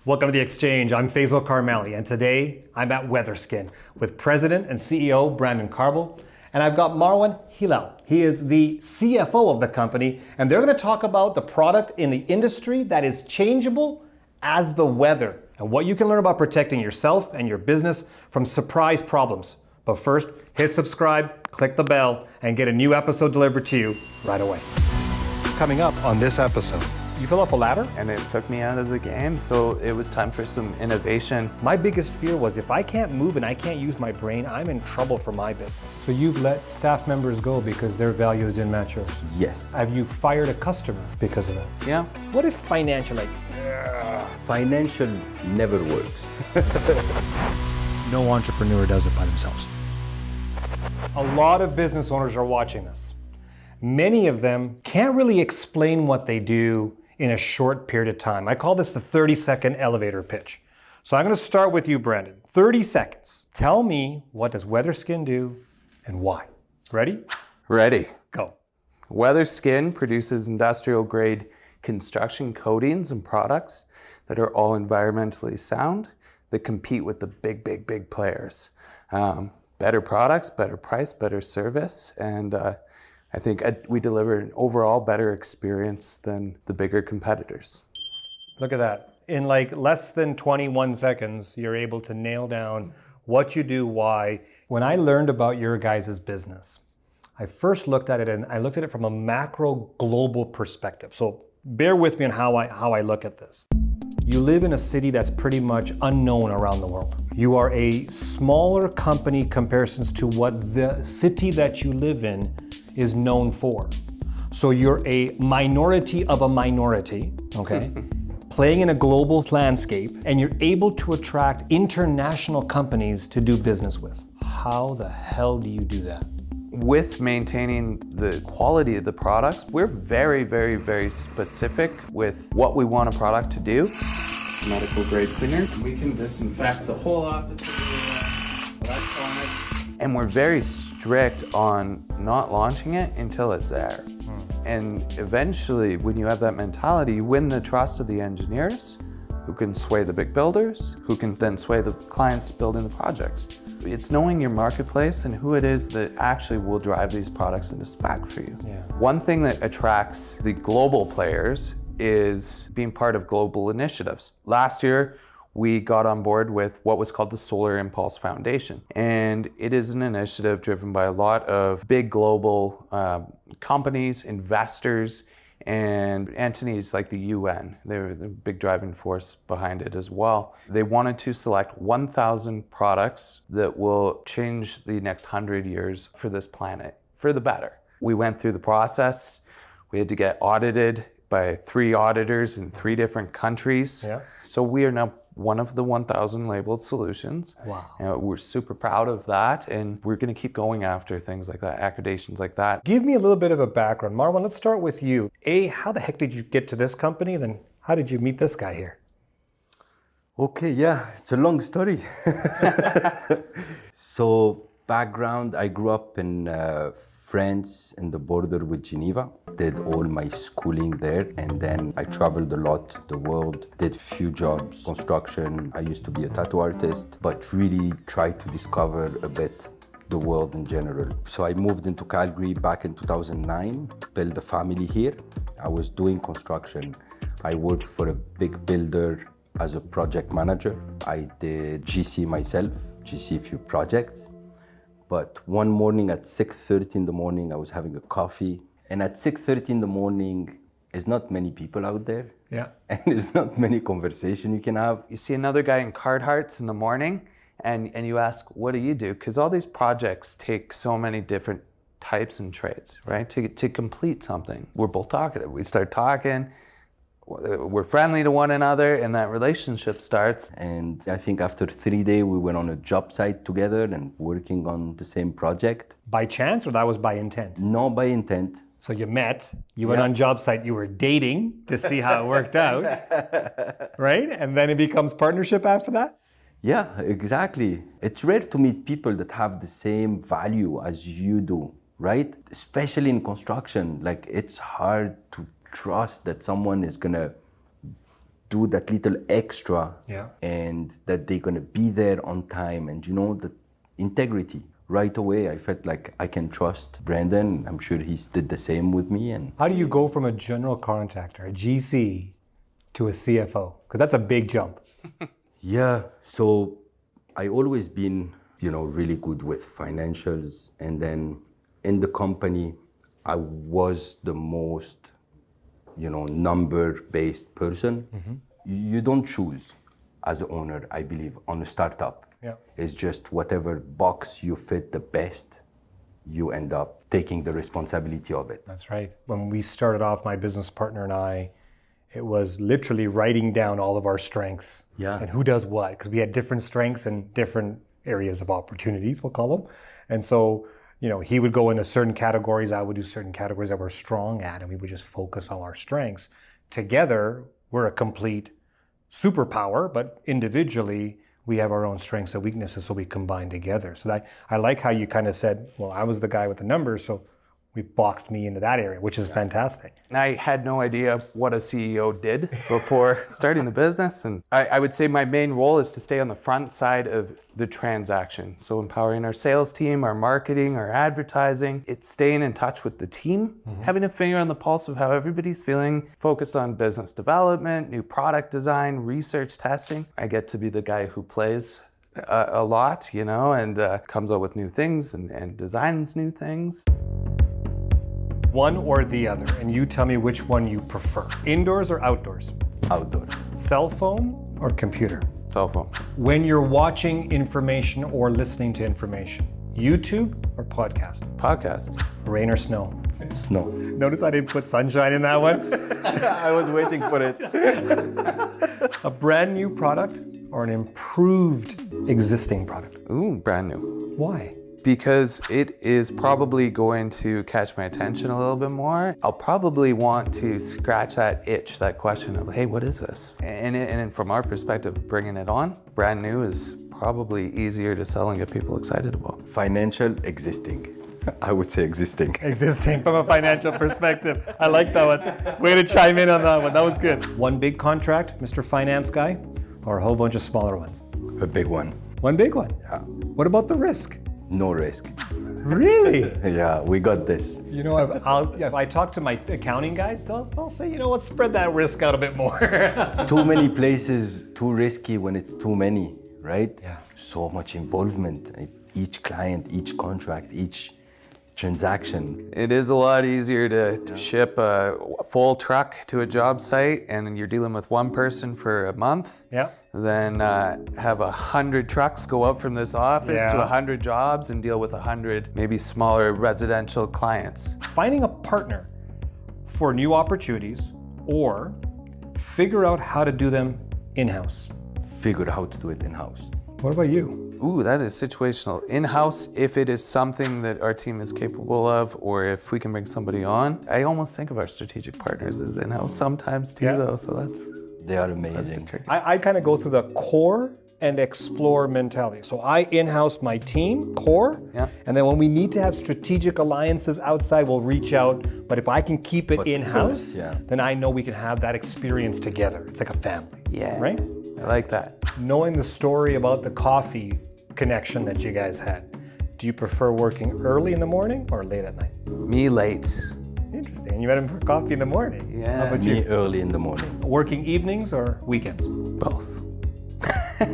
Welcome to The Exchange. I'm Faisal Karmali, and today I'm at Weatherskin with President and CEO Brandon Carball, and I've got Marwan Hilal. He is the CFO of the company, and they're going to talk about the product in the industry that is changeable as the weather, and what you can learn about protecting yourself and your business from surprise problems. But first, hit subscribe, click the bell, and get a new episode delivered to you right away. Coming up on this episode, you fell off a ladder? And it took me out of the game, so it was time for some innovation. My biggest fear was if I can't move and I can't use my brain, I'm in trouble for my business. So you've let staff members go because their values didn't match yours? Yes. Have you fired a customer because of that? Yeah. What if financial, Financial never works. No entrepreneur does it by themselves. A lot of business owners are watching this. Many of them can't really explain what they do in a short period of time. I call this the 30-second elevator pitch. So I'm going to start with you, Brandon. 30 seconds. Tell me, what does Weatherskin do and why? Ready? Ready. Go. Weatherskin produces industrial-grade construction coatings and products that are all environmentally sound, that compete with the big players. Better products, better price, better service, and I think we deliver an overall better experience than the bigger competitors. Look at that. In like less than 21 seconds, you're able to nail down what you do, why. When I learned about your guys' business, I first looked at it and I looked at it from a macro global perspective. So bear with me on how I look at this. You live in a city that's pretty much unknown around the world. You are a smaller company comparisons to what the city that you live in is known for. So you're a minority of a minority, okay? Playing in a global landscape, and you're able to attract international companies to do business with. How the hell do you do that? With maintaining the quality of the products, we're very specific with what we want a product to do. Medical grade cleaner. We can disinfect the whole office with electronics. And we're very strict on not launching it until it's there. And eventually, when you have that mentality, you win the trust of the engineers, who can sway the big builders, who can then sway the clients building the projects. It's knowing your marketplace and who it is that actually will drive these products into spec for you. Yeah. One thing that attracts the global players is being part of global initiatives. Last year, we got on board with what was called the Solar Impulse Foundation. And it is an initiative driven by a lot of big global companies, investors, and entities like the UN. They're the big driving force behind it as well. They wanted to select 1,000 products that will change the next 100 years for this planet, for the better. We went through the process. We had to get audited by 3 auditors in 3 different countries. Yeah. So we are now one of the 1,000 labeled solutions. Wow. We're super proud of that, and we're going to keep going after things like that, accreditations like that. Give me a little bit of a background. Marwan, let's start with you. How the heck did you get to this company? Then how did you meet this guy here? Okay, yeah, it's a long story. So, background, I grew up in France in the border with Geneva. Did all my schooling there, and then I traveled a lot the world, did few jobs, construction. I used to be a tattoo artist, but really tried to discover a bit the world in general. So I moved into Calgary back in 2009, built a family here. I was doing construction. I worked for a big builder as a project manager. I did GC myself, GC few projects. But one morning at 6:30 in the morning, I was having a coffee. And at 6:30 in the morning, there's not many people out there. Yeah. And there's not many conversation you can have. You see another guy in Carhartts in the morning, and you ask, what do you do? Because all these projects take so many different types and trades, right? To complete something. We're both talkative. We start talking, we're friendly to one another, and that relationship starts. And I think after 3 days, we went on a job site together and working on the same project. By chance, or that was by intent? No, by intent. So you met, you went on job site, you were dating to see how it worked out, right? And then it becomes partnership after that? Yeah, exactly. It's rare to meet people that have the same value as you do, right? Especially in construction, like it's hard to trust that someone is gonna do that little extra, Yeah. and that they're gonna be there on time, and the integrity. Right away, I felt like I can trust Brandon. I'm sure he did the same with me. And How do you go from a general contractor, a GC, to a CFO? Because that's a big jump. yeah, so I always been, really good with financials. And then in the company, I was the most, number-based person. You don't choose as an owner, I believe, on a startup. Yeah. It's just whatever box you fit the best, you end up taking the responsibility of it. That's right. When we started off, my business partner and I, it was literally writing down all of our strengths. Yeah. And who does what, because we had different strengths and different areas of opportunities, we'll call them. And so, he would go into certain categories, I would do certain categories that we're strong at, and we would just focus on our strengths. Together, we're a complete superpower, but individually, we have our own strengths and weaknesses, so we combine together. So I like how you kind of said, well, I was the guy with the numbers, so we boxed me into that area, which is fantastic. And I had no idea what a CEO did before starting the business. And I would say my main role is to stay on the front side of the transaction. So empowering our sales team, our marketing, our advertising. It's staying in touch with the team, having a finger on the pulse of how everybody's feeling, focused on business development, new product design, research testing. I get to be the guy who plays a lot, and comes up with new things and designs new things. One or the other, and you tell me which one you prefer. Indoors or outdoors? Outdoor. Cell phone or computer? Cell phone. When you're watching information or listening to information, YouTube or podcast? Podcast. Rain or snow? Snow. Notice I didn't put sunshine in that one. I was waiting for it. A brand new product or an improved existing product? Ooh, brand new. Why? Because it is probably going to catch my attention a little bit more. I'll probably want to scratch that itch, that question of, hey, what is this? And from our perspective, bringing it on, brand new is probably easier to sell and get people excited about. Financial existing. I would say existing. Existing from a financial perspective. I like that one. Way to chime in on that one. That was good. One big contract, Mr. Finance Guy, or a whole bunch of smaller ones? A big one. One big one? Yeah. What about the risk? No risk. Really? Yeah, we got this. If I talk to my accounting guys, they'll say, spread that risk out a bit more. Too many places, too risky when it's too many, right? Yeah. So much involvement. Each client, each contract, each transaction. It is a lot easier to ship a full truck to a job site and you're dealing with one person for a month. Yeah. Than have 100 trucks go out from this office to Yeah. 100 jobs and deal with 100 maybe smaller residential clients. Finding a partner for new opportunities or figure out how to do them in-house. Figure out how to do it in-house. What about you? Ooh, that is situational. In-house, if it is something that our team is capable of, or if we can bring somebody on. I almost think of our strategic partners as in-house sometimes too, Yeah. though, so They are that's amazing. tricky. I kind of go through the core and explore mentality. So I in-house my team, core, Yeah. and then when we need to have strategic alliances outside, we'll reach out. But if I can keep it in-house, yeah. then I know we can have that experience together. It's like a family. Yeah. Right? I like that. Knowing the story about the coffee connection that you guys had, do you prefer working early in the morning or late at night? Me late. Interesting. And you met him for coffee in the morning. Yeah. How about Me you? early in the morning. Working evenings or weekends? Both.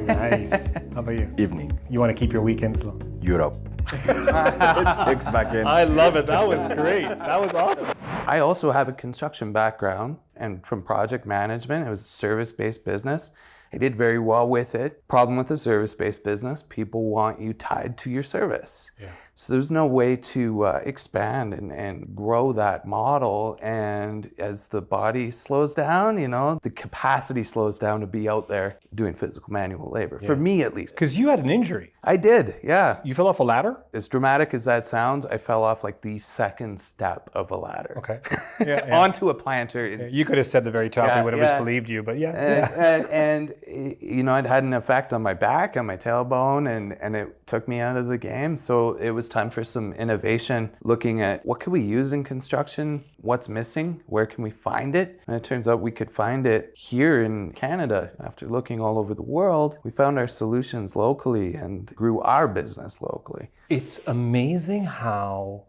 Nice. How about you? Evening. You want to keep your weekends low? Europe. Kicks back in. I love it. That was great. That was awesome. I also have a construction background and from project management. It was a service-based business. I did very well with it. Problem with a service-based business, people want you tied to your service. Yeah. So there's no way to expand and grow that model. And as the body slows down, the capacity slows down to be out there doing physical manual labor, for me at least. Because you had an injury. I did, yeah. You fell off a ladder? As dramatic as that sounds, I fell off like the second step of a ladder. Okay. Yeah. Onto a planter. You could have said the very top. Yeah, We would have yeah. just believed you, but yeah. And you know, it had an effect on my back, on my tailbone, and it took me out of the game. So it was time for some innovation, looking at what could we use in construction, what's missing, where can we find it? And it turns out we could find it here in Canada. After looking all over the world, we found our solutions locally and grew our business locally. It's amazing how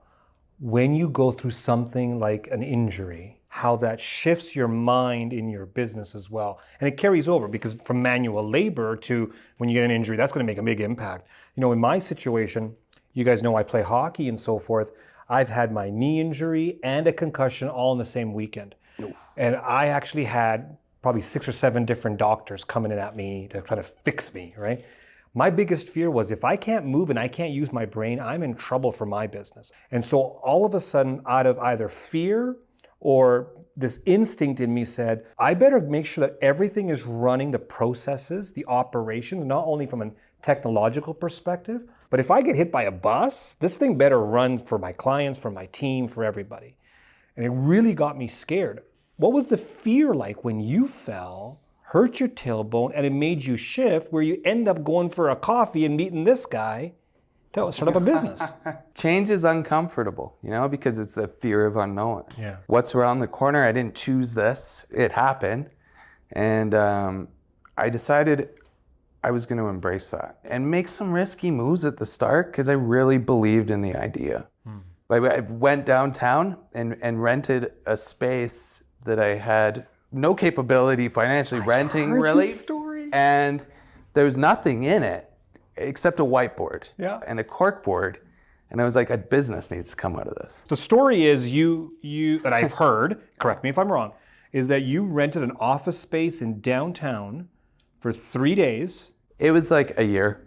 when you go through something like an injury, how that shifts your mind in your business as well. And it carries over, because from manual labor to when you get an injury, that's going to make a big impact. You know, in my situation, you guys know I play hockey and so forth. I've had my knee injury and a concussion all in the same weekend. Oof. And I actually had probably 6 or 7 different doctors coming in at me to try to fix me, right? My biggest fear was if I can't move and I can't use my brain, I'm in trouble for my business. And so all of a sudden, out of either fear or this instinct in me said, I better make sure that everything is running, the processes, the operations, not only from a technological perspective, but if I get hit by a bus, this thing better run for my clients, for my team, for everybody. And it really got me scared. What was the fear like when you fell, hurt your tailbone, and it made you shift where you end up going for a coffee and meeting this guy to start up a business? Change is uncomfortable, you know, because it's a fear of unknown. Yeah. What's around the corner? I didn't choose this. It happened. And I decided I was going to embrace that and make some risky moves at the start because I really believed in the idea. I went downtown and rented a space that I had no capability financially renting, really. This story. And there was nothing in it except a whiteboard and a cork board. And I was like, a business needs to come out of this. The story is you that I've heard, correct me if I'm wrong, is that you rented an office space in downtown for 3 days. It was like a year.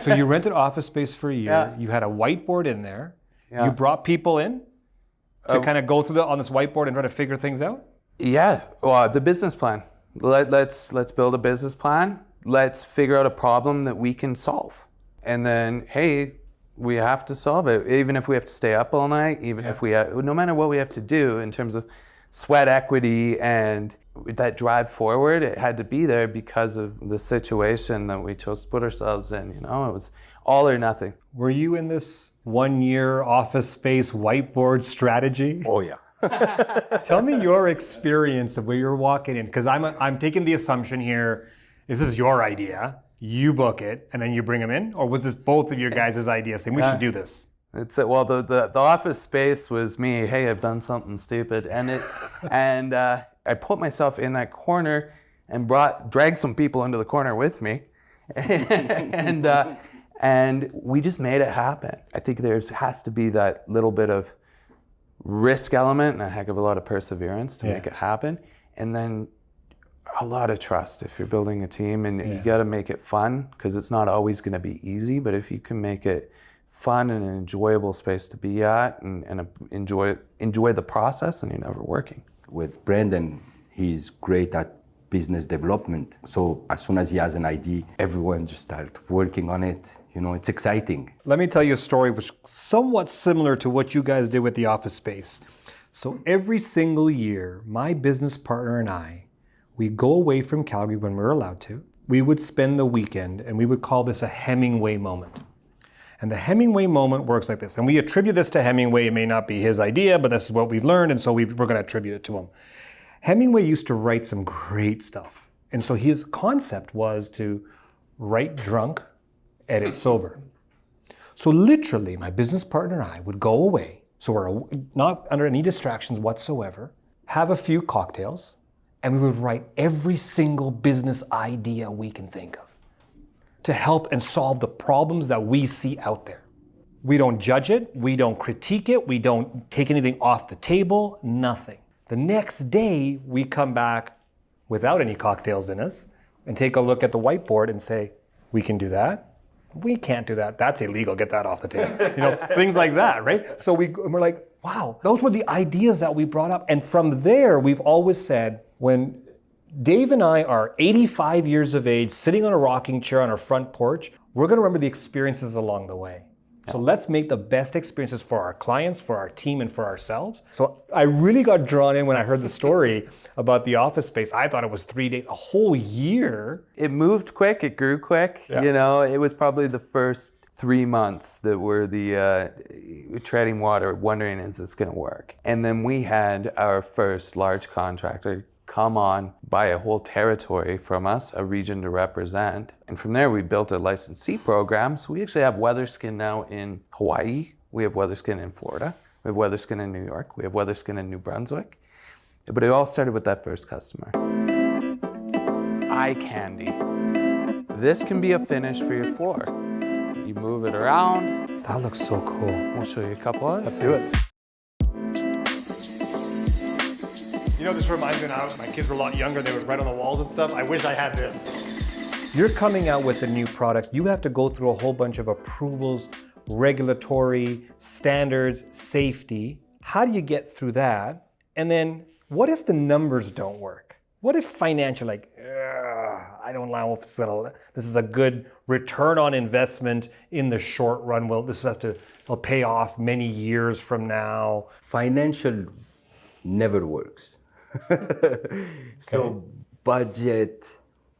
So you rented office space for a year. Yeah. You had a whiteboard in there. Yeah. You brought people in to kind of go through on this whiteboard and try to figure things out? Yeah, well, the business plan. Let's build a business plan. Let's figure out a problem that we can solve. And then, hey, we have to solve it. Even if we have to stay up all night, even if no matter what we have to do in terms of sweat equity and that drive forward, it had to be there because of the situation that we chose to put ourselves in. You know, it was all or nothing. Were you in this 1 year office space whiteboard strategy? Oh yeah. Tell me your experience of where you're walking in, because I'm taking the assumption here, this is your idea, you book it, and then you bring them in, or was this both of your guys' ideas saying we should do this? It's well, the office space was me. Hey, I've done something stupid, and I put myself in that corner and dragged some people into the corner with me, and we just made it happen. I think there has to be that little bit of risk element and a heck of a lot of perseverance to make it happen, and then a lot of trust if you're building a team, and you got to make it fun because it's not always going to be easy, but if you can make it fun and an enjoyable space to be at and enjoy the process, and you're never working. With Brandon, he's great at business development, so as soon as he has an idea, everyone just started working on it. You know, it's exciting. Let me tell you a story which is somewhat similar to what you guys did with the office space. So every single year, my business partner and I, we go away from Calgary when we're allowed to. We would spend the weekend, and we would call this a Hemingway moment. And the Hemingway moment works like this. And we attribute this to Hemingway. It may not be his idea, but this is what we've learned, and so we're going to attribute it to him. Hemingway used to write some great stuff. And so his concept was to write drunk, edit sober. So literally, my business partner and I would go away, so we're not under any distractions whatsoever, have a few cocktails, and we would write every single business idea we can think of to help and solve the problems that we see out there. We don't judge it, we don't critique it, we don't take anything off the table, nothing. The next day, we come back without any cocktails in us and take a look at the whiteboard and say, we can do that. We can't do that. That's illegal. Get that off the table. You know, things like that, right? So we're like, wow, those were the ideas that we brought up. And from there, we've always said, when Dave and I are 85 years of age, sitting on a rocking chair on our front porch, we're going to remember the experiences along the way. So let's make the best experiences for our clients, for our team, and for ourselves. So I really got drawn in when I heard the story about the office space. I thought it was 3 days, a whole year. It moved quick, it grew quick. Yeah. You know, it was probably the first 3 months that were the treading water, wondering, is this going to work? And then we had our first large contractor come on, buy a whole territory from us, a region to represent. And from there, we built a licensee program. So we actually have WeatherSkin now in Hawaii. We have WeatherSkin in Florida. We have WeatherSkin in New York. We have WeatherSkin in New Brunswick. But it all started with that first customer. Eye candy. This can be a finish for your floor. You move it around. That looks so cool. We'll show you a couple of. Let's do it. You know, this reminds me now, my kids were a lot younger, they would write on the walls and stuff. I wish I had this. You're coming out with a new product. You have to go through a whole bunch of approvals, regulatory, standards, safety. How do you get through that? And then what if the numbers don't work? What if financial, like, I don't know if this is a good return on investment in the short run. Well, this has to will pay off many years from now. Financial never works. So budget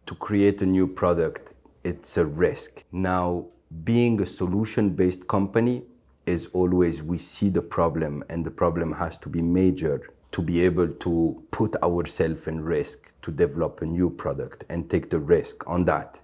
to create a new product, it's a risk. Now, being a solution-based company is always we see the problem, and the problem has to be major to be able to put ourselves in risk to develop a new product and take the risk on that.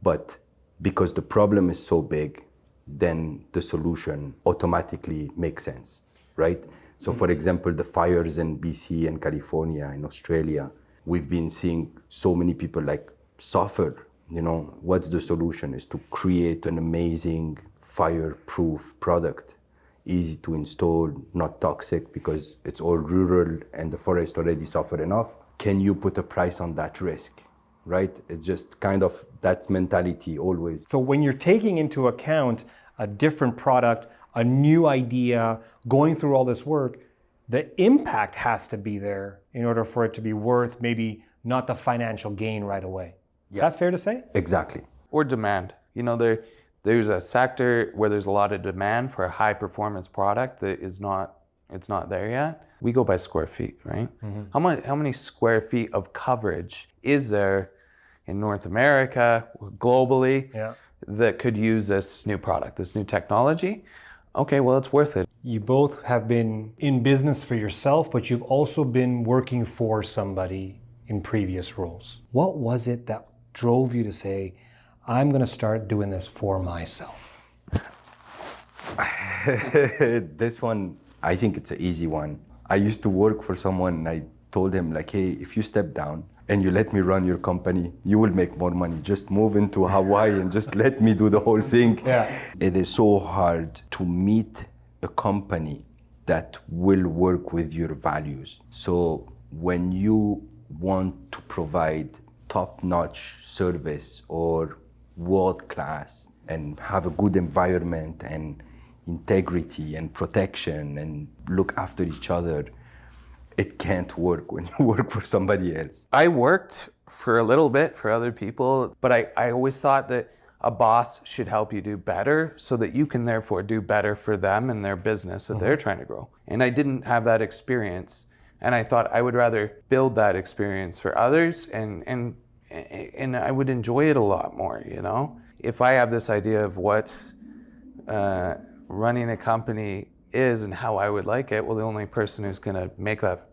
But because the problem is so big, then the solution automatically makes sense, right? So for example, the fires in BC and California, in Australia, we've been seeing so many people like suffer. You know, what's the solution is to create an amazing fireproof product, easy to install, not toxic because it's all rural and the forest already suffer enough. Can you put a price on that risk, right? It's just kind of that mentality always. So when you're taking into account a different product, a new idea, going through all this work, the impact has to be there in order for it to be worth maybe not the financial gain right away. Is that fair to say? Exactly. Or demand. You know, there's a sector where there's a lot of demand for a high performance product that it's not there yet. We go by square feet, right? Mm-hmm. How many square feet of coverage is there in North America, globally, that could use this new product, this new technology? Okay, well, it's worth it. You both have been in business for yourself, but you've also been working for somebody in previous roles. What was it that drove you to say, I'm going to start doing this for myself? This one, I think it's an easy one. I used to work for someone and I told him like, hey, if you step down and you let me run your company, you will make more money. Just move into Hawaii and just let me do the whole thing. Yeah. It is so hard to meet a company that will work with your values. So when you want to provide top-notch service or world-class and have a good environment and integrity and protection and look after each other, it can't work when you work for somebody else. I worked for a little bit for other people, but I always thought that a boss should help you do better so that you can therefore do better for them and their business that they're trying to grow. And I didn't have that experience. And I thought I would rather build that experience for others and I would enjoy it a lot more, you know? If I have this idea of what running a company is and how I would like it, well, the only person who's gonna make that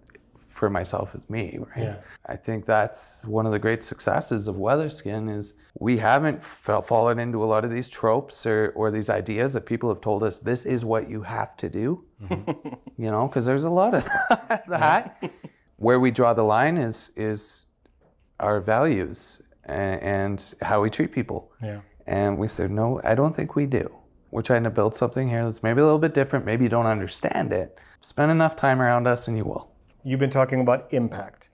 for myself is me, right? Yeah. I think that's one of the great successes of WeatherSkin is we haven't fallen into a lot of these tropes or these ideas that people have told us, this is what you have to do, you know, because there's a lot of that. Where we draw the line is our values and how we treat people. Yeah. And we said, no, I don't think we do. We're trying to build something here that's maybe a little bit different. Maybe you don't understand it. Spend enough time around us and you will. You've been talking about impact.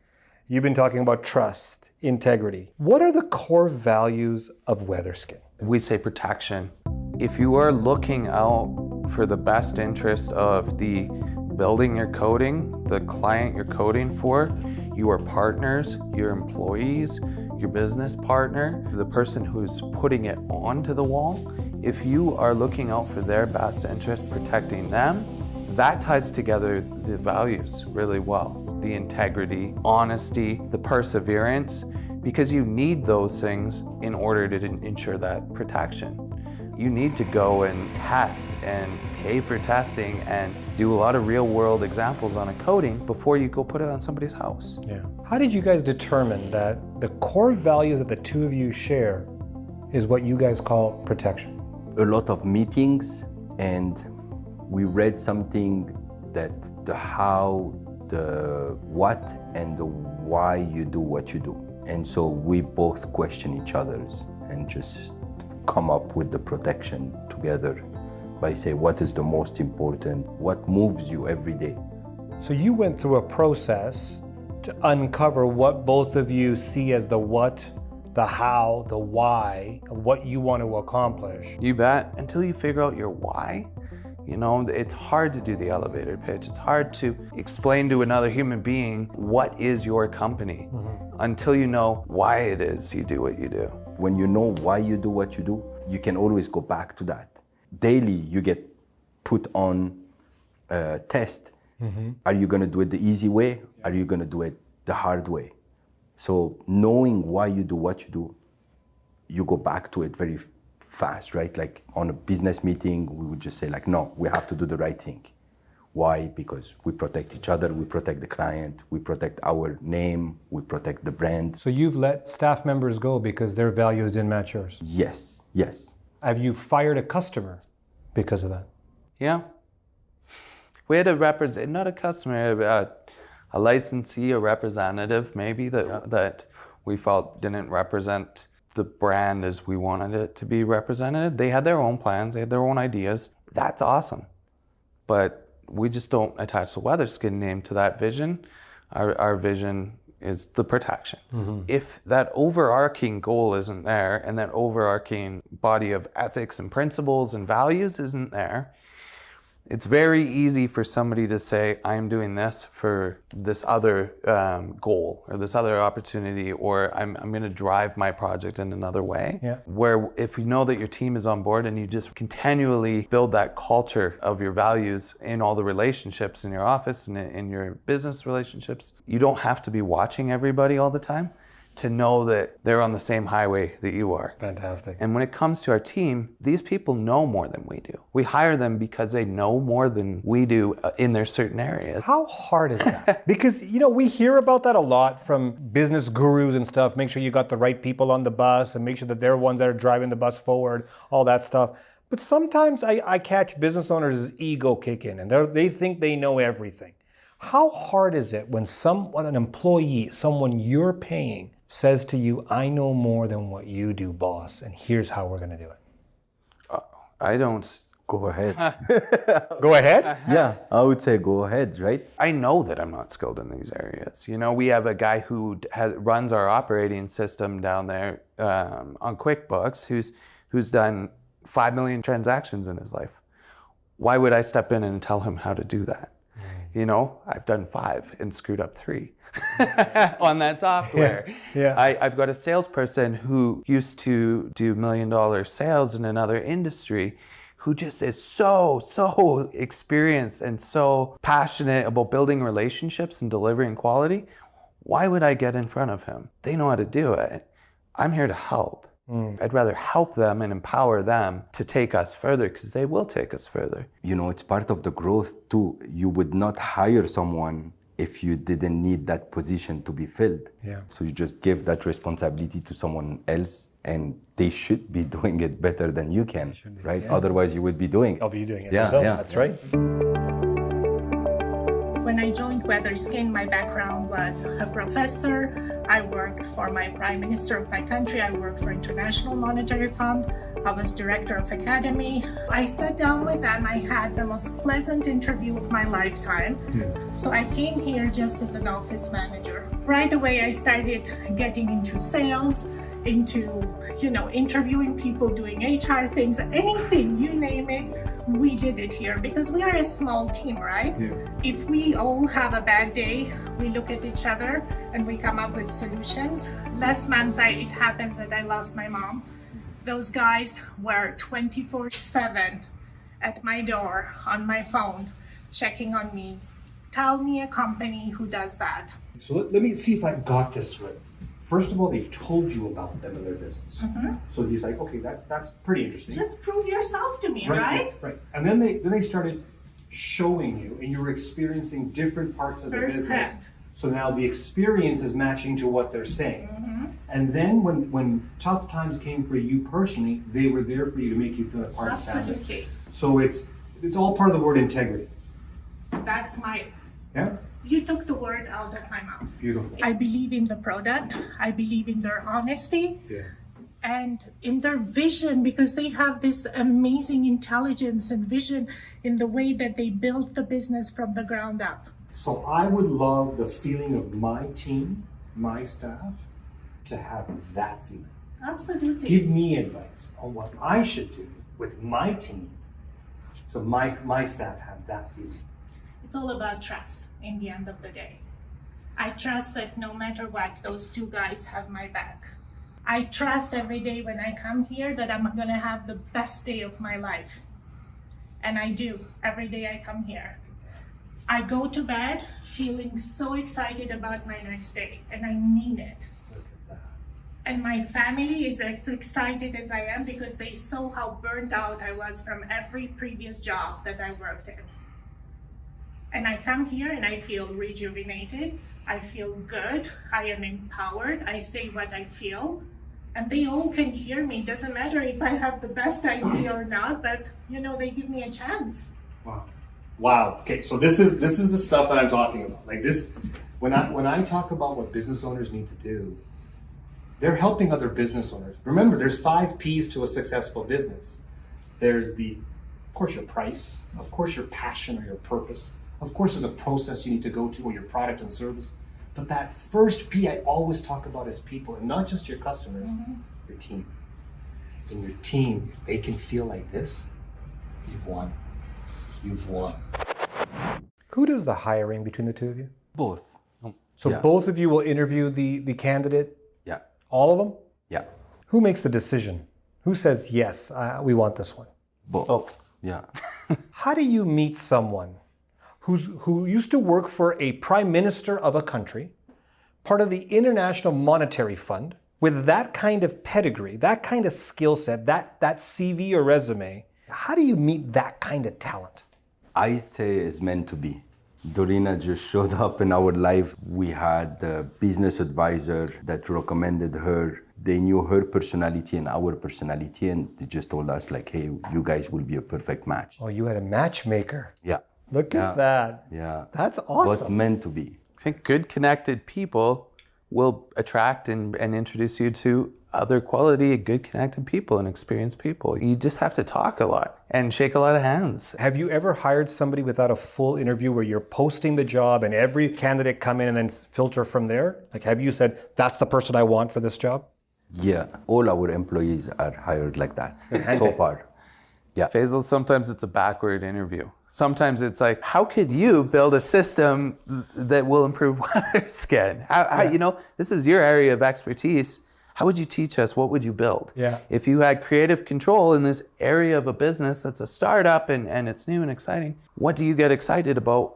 You've been talking about trust, integrity. What are the core values of WeatherSkin? We'd say protection. If you are looking out for the best interest of the building you're coding, the client you're coding for, your partners, your employees, your business partner, the person who's putting it onto the wall, if you are looking out for their best interest, protecting them, that ties together the values really well. The integrity, honesty, the perseverance, because you need those things in order to ensure that protection. You need to go and test and pay for testing and do a lot of real world examples on a coating before you go put it on somebody's house. Yeah. How did you guys determine that the core values that the two of you share is what you guys call protection? A lot of meetings, and we read something that the how, the what, and the why you do what you do. And so we both question each other's and just come up with the protection together by saying what is the most important, what moves you every day. So you went through a process to uncover what both of you see as the what, the how, the why of what you want to accomplish. You bet. Until you figure out your why, you know, it's hard to do the elevator pitch. It's hard to explain to another human being what is your company until you know why it is you do what you do. When you know why you do what you do, you can always go back to that. Daily, you get put on a test. Are you going to do it the easy way? Are you going to do it the hard way? So knowing why you do what you do, you go back to it very fast, right? Like on a business meeting, we would just say like, no, we have to do the right thing. Why? Because we protect each other, we protect the client, we protect our name, we protect the brand. So you've let staff members go because their values didn't match yours? Yes, yes. Have you fired a customer because of that? Yeah. We had a not a customer, a licensee, a representative maybe that we felt didn't represent the brand as we wanted it to be represented. They had their own plans, they had their own ideas. That's awesome. But we just don't attach the Weatherskin name to that vision. Our vision is the protection. If that overarching goal isn't there and that overarching body of ethics and principles and values isn't there, it's very easy for somebody to say, I'm doing this for this other goal or this other opportunity, or I'm going to drive my project in another way. Yeah. Where if you know that your team is on board and you just continually build that culture of your values in all the relationships in your office and in your business relationships, you don't have to be watching everybody all the time to know that they're on the same highway that you are. Fantastic. And when it comes to our team, these people know more than we do. We hire them because they know more than we do in their certain areas. How hard is that? Because, you know, we hear about that a lot from business gurus and stuff. Make sure you got the right people on the bus and make sure that they're ones that are driving the bus forward, all that stuff. But sometimes I catch business owners' ego kick in and they think they know everything. How hard is it when an employee, someone you're paying, says to you, I know more than what you do, boss, and here's how we're going to do it? I don't. Go ahead. Go ahead? Yeah, I would say go ahead, right? I know that I'm not skilled in these areas. You know, we have a guy who runs our operating system down there on QuickBooks who's done 5 million transactions in his life. Why would I step in and tell him how to do that? You know, I've done 5 and screwed up 3 on that software. Yeah. I've got a salesperson who used to do $1 million sales in another industry who just is so experienced and so passionate about building relationships and delivering quality. Why would I get in front of him? They know how to do it. I'm here to help. I'd rather help them and empower them to take us further because they will take us further. You know, it's part of the growth too. You would not hire someone if you didn't need that position to be filled. Yeah. So you just give that responsibility to someone else and they should be doing it better than you can, right? Yeah. Otherwise you would be doing it. I'll be doing it Yeah, yourself. yeah. That's right. When I joined Weatherskin, my background was a professor. I worked for my prime minister of my country. I worked for International Monetary Fund. I was director of academy. I sat down with them. I had the most pleasant interview of my lifetime. So I came here just as an office manager. Right away, I started getting into sales, into, interviewing people, doing HR things, anything, you name it. We did it here because we are a small team, right? Yeah. If we all have a bad day, we look at each other and we come up with solutions. Last month, it happens that I lost my mom. Those guys were 24/7 at my door on my phone, checking on me. Tell me a company who does that. So let me see if I got this right. First of all, they told you about them and their business. So he's like, okay, that's pretty interesting. Just prove yourself to me, right? Right. And then they started showing you, and you were experiencing different parts of the business. Firsthand. So now the experience is matching to what they're saying. And then when tough times came for you personally, they were there for you to make you feel a part of the family. Absolutely. So it's all part of the word integrity. That's my, Yeah? you took the word out of my mouth. Beautiful. I believe in the product. I believe in their honesty. Yeah. And in their vision, because they have this amazing intelligence and vision in the way that they built the business from the ground up. So I would love the feeling of my team, my staff, to have that feeling. Absolutely. Give me advice on what I should do with my team, so my staff have that feeling. It's all about trust in the end of the day. I trust that no matter what, those two guys have my back. I trust every day when I come here that I'm gonna have the best day of my life. And I do, every day I come here. I go to bed feeling so excited about my next day, and I mean it. Look at that. And my family is as excited as I am because they saw how burnt out I was from every previous job that I worked in. And I come here and I feel rejuvenated, I feel good, I am empowered, I say what I feel, and they all can hear me. Doesn't matter if I have the best idea or not, but they give me a chance. Wow. Wow. Okay, so this is the stuff that I'm talking about. Like this, when I talk about what business owners need to do, they're helping other business owners. Remember, there's 5 P's to a successful business. There's of course, your price, of course, your passion or your purpose. Of course, there's a process you need to go to, or your product and service. But that first P I always talk about is people, and not just your customers, your team. And your team, if they can feel like this, you've won. You've won. Who does the hiring between the two of you? Both. So Yeah. both of you will interview the candidate? Yeah. All of them? Yeah. Who makes the decision? Who says, yes, we want this one? Both. Yeah. How do you meet someone who used to work for a prime minister of a country, part of the International Monetary Fund, with that kind of pedigree, that kind of skill set, that CV or resume? How do you meet that kind of talent? I say it's meant to be. Dorina just showed up in our life. We had a business advisor that recommended her. They knew her personality and our personality, and they just told us like, hey, you guys will be a perfect match. Oh, you had a matchmaker. Yeah. Look at that. Yeah. That's But awesome. meant to be. I think good connected people will attract and introduce you to other quality, good connected people and experienced people. You just have to talk a lot and shake a lot of hands. Have you ever hired somebody without a full interview where you're posting the job and every candidate come in and then filter from there? Like, have you said, that's the person I want for this job? Yeah. All our employees are hired like that so far. Yeah. Faisal, sometimes it's a backward interview. Sometimes it's like, how could you build a system that will improve weather scan? How this is your area of expertise. How would you teach us? What would you build? Yeah. If you had creative control in this area of a business that's a startup and it's new and exciting, what do you get excited about?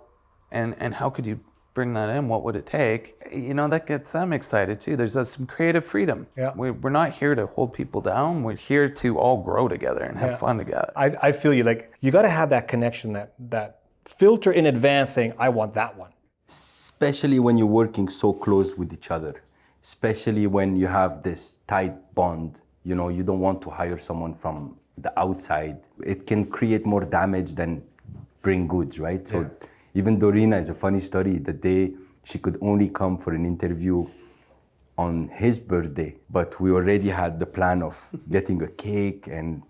And how could you bring that in? What would it take? That gets them excited too. There's some creative freedom. Yeah. We're not here to hold people down. We're here to all grow together and have fun together. I feel you. Like, you got to have that connection, that filter in advance saying, I want that one. Especially when you're working so close with each other. Especially when you have this tight bond. You don't want to hire someone from the outside. It can create more damage than bring goods, right? So even Dorina is a funny story. The day she could only come for an interview on his birthday, but we already had the plan of getting a cake, and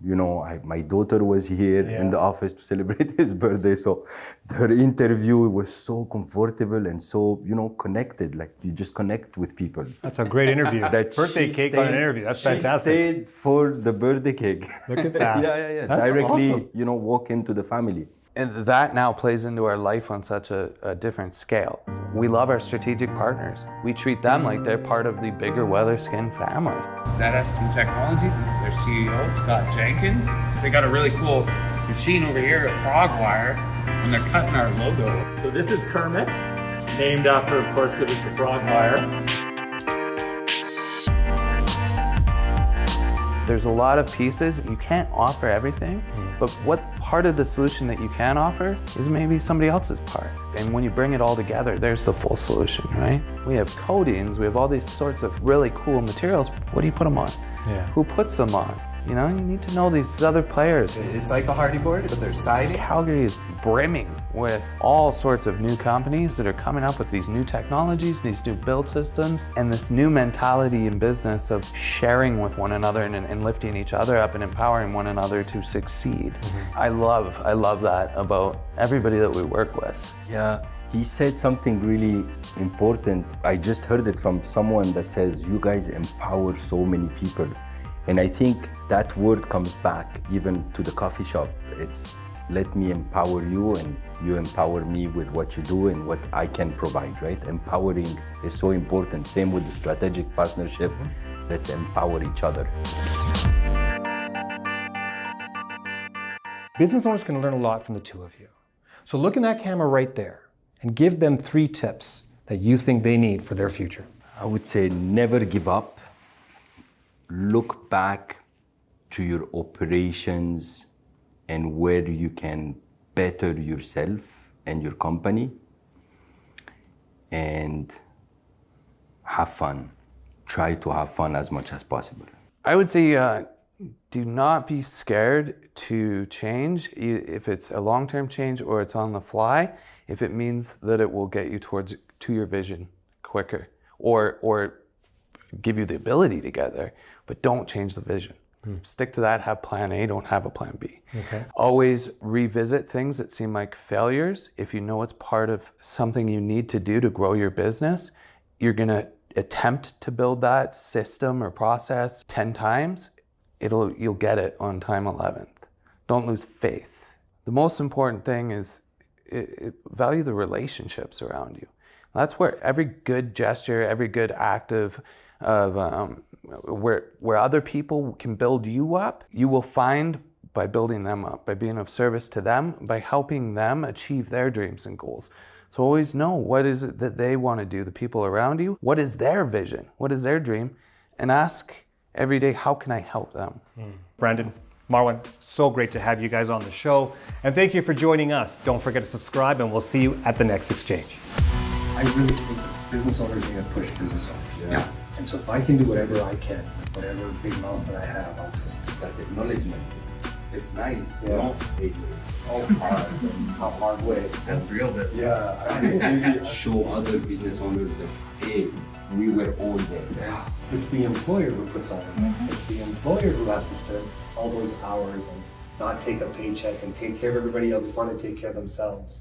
my daughter was here in the office to celebrate his birthday. So her interview was so comfortable and so connected. Like, you just connect with people. That's a great interview. That birthday she cake stayed- on an interview. That's she fantastic. stayed for the birthday cake. Look at that. yeah. That's Directly, awesome. walk into the family. And that now plays into our life on such a different scale. We love our strategic partners. We treat them like they're part of the bigger Weatherskin family. ZS2 Technologies is their CEO, Scott Jenkins. They got a really cool machine over here, a frog wire, and they're cutting our logo. So this is Kermit, named after, of course, because it's a frog wire. There's a lot of pieces. You can't offer everything, but what part of the solution that you can offer is maybe somebody else's part. And when you bring it all together, there's the full solution, right? We have coatings, we have all these sorts of really cool materials. What do you put them on? Yeah. Who puts them on? You know, you need to know these other players. It's like a hardy board, but they're siding. Calgary is brimming with all sorts of new companies that are coming up with these new technologies, these new build systems, and this new mentality in business of sharing with one another and lifting each other up and empowering one another to succeed. I love that about everybody that we work with. Yeah, he said something really important. I just heard it from someone that says, you guys empower so many people. And I think that word comes back even to the coffee shop. It's let me empower you and you empower me with what you do and what I can provide, right? Empowering is so important. Same with the strategic partnership. Let's empower each other. Business owners can learn a lot from the two of you. So look in that camera right there and give them 3 tips that you think they need for their future. I would say never give up. Look back to your operations and where you can better yourself and your company, and have fun. Try to have fun as much as possible. I would say do not be scared to change, if it's a long-term change or it's on the fly, if it means that it will get you to your vision quicker or give you the ability to get there, but don't change the vision. Stick to that, have plan A, don't have a plan B. Okay. Always revisit things that seem like failures. If you know it's part of something you need to do to grow your business, you're gonna attempt to build that system or process 10 times, you'll get it on time 11th. Don't lose faith. The most important thing is value the relationships around you. That's where every good gesture, every good act of where other people can build you up, you will find by building them up, by being of service to them, by helping them achieve their dreams and goals. So always know what is it that they want to do, the people around you, what is their vision, what is their dream, and ask every day, how can I help them? Brandon, Marwan, so great to have you guys on the show. And thank you for joining us. Don't forget to subscribe and we'll see you at the next exchange. I really think that business owners are going to push business owners. Yeah. And so if I can do whatever I can, whatever big mouth that I have, I'll do it. That acknowledgement, it's nice. Yeah. You know, All hard and how hard way. That's real business. Yeah. I mean, show other business owners that, hey, we were all there. yeah. It's the employer who puts on it. It's the employer who has to spend all those hours and not take a paycheck and take care of everybody else before they take care of themselves.